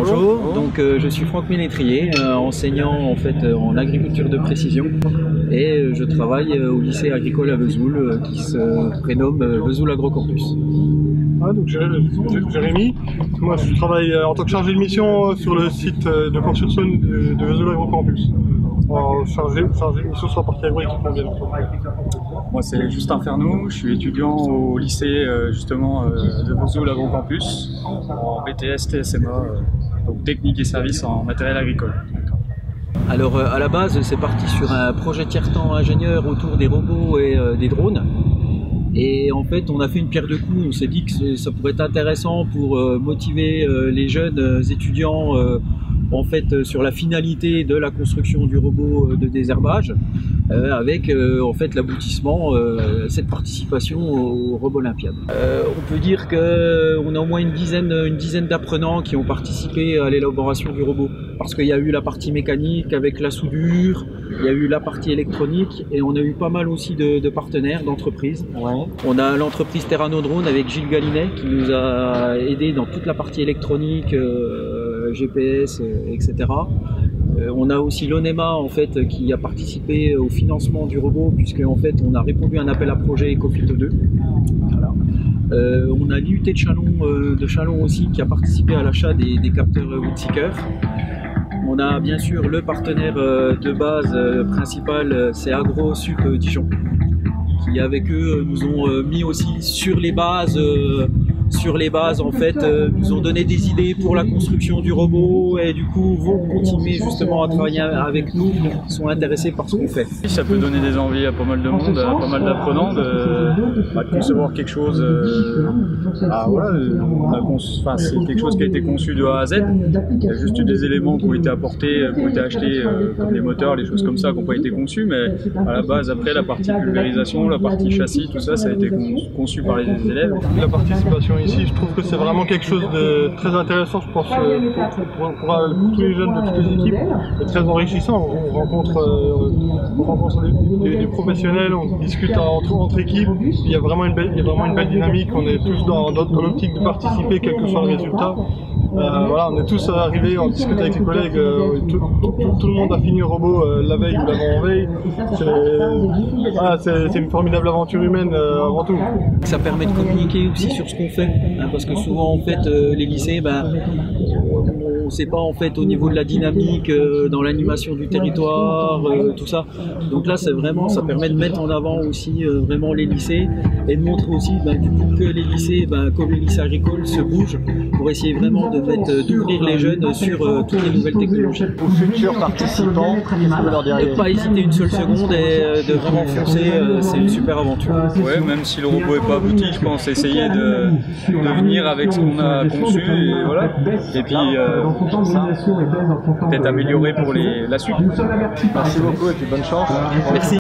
Bonjour, donc je suis Franck Ménétrier, enseignant en fait en agriculture de précision et je travaille au lycée agricole à Vesoul qui se prénomme Vesoul Agrocampus. Donc Jérémy, moi je travaille en tant que chargé de mission sur le site de Port-sur-Saône de Vesoul Agrocampus. Chargé de mission sur la partie agro-équipement bien entendu. Moi c'est Justin Fernou, je suis étudiant au lycée justement de Vesoul Agrocampus en BTS TSMA, donc technique et services en matériel agricole. Alors à la base c'est parti sur un projet tiers-temps ingénieur autour des robots et des drones. Et en fait on a fait une pierre de coups, on s'est dit que ça pourrait être intéressant pour motiver les jeunes étudiants en fait sur la finalité de la construction du robot de désherbage avec en fait l'aboutissement cette participation au robot Olympiade. On peut dire qu'on a au moins une dizaine d'apprenants qui ont participé à l'élaboration du robot parce qu'il y a eu la partie mécanique avec la soudure, il y a eu la partie électronique et on a eu pas mal aussi de partenaires, d'entreprises. Ouais. On a l'entreprise Terrano Drone avec Gilles Galinet qui nous a aidé dans toute la partie électronique, GPS, etc. On a aussi l'ONEMA en fait qui a participé au financement du robot puisque en fait on a répondu à un appel à projet Ecofito 2. Voilà. On a l'IUT de Chalon aussi qui a participé à l'achat des capteurs Woodseeker. On a bien sûr le partenaire de base principal, c'est AgroSup Dijon, qui avec eux nous ont mis aussi sur les bases en fait, nous ont donné des idées pour la construction du robot et du coup vont continuer justement à travailler avec nous, sont intéressés par ce qu'on fait. Ça peut donner des envies à pas mal de monde, à pas mal d'apprenants de concevoir quelque chose. C'est quelque chose qui a été conçu de A à Z. Il y a juste eu des éléments qui ont été apportés, qui ont été achetés, comme les moteurs, les choses comme ça, qui n'ont pas été conçus, mais à la base, après, la partie pulvérisation, la partie châssis, tout ça, ça a été conçu par les élèves. La participation ici, je trouve que c'est vraiment quelque chose de très intéressant, je pense, pour tous les jeunes de toutes les équipes, et très enrichissant. On rencontre des professionnels, on discute entre équipes, il y a vraiment une belle dynamique, on est tous dans l'optique de participer, quel que soit le résultat. Voilà, on est tous arrivés, on discute avec les collègues, tout le monde a fini le robot la veille ou l'avant-veille. C'est une formidable aventure humaine avant tout. Ça permet de communiquer aussi sur ce qu'on fait, hein, parce que souvent en fait les lycées, on ne sait pas en fait au niveau de la dynamique, dans l'animation du territoire, tout ça. Donc là c'est vraiment, ça permet de mettre en avant aussi vraiment les lycées et de montrer aussi du coup que les lycées, comme les lycées agricoles, se bougent pour essayer vraiment d'ouvrir les jeunes sur toutes les nouvelles technologies. Aux futurs participants, de ne pas hésiter une seule seconde et de vraiment foncer, c'est une super aventure. Ouais, même si le robot n'est pas abouti, je pense essayer de venir avec ce qu'on a conçu et voilà. Et puis peut-être améliorer pour la suite. Merci beaucoup et puis bonne chance. Merci.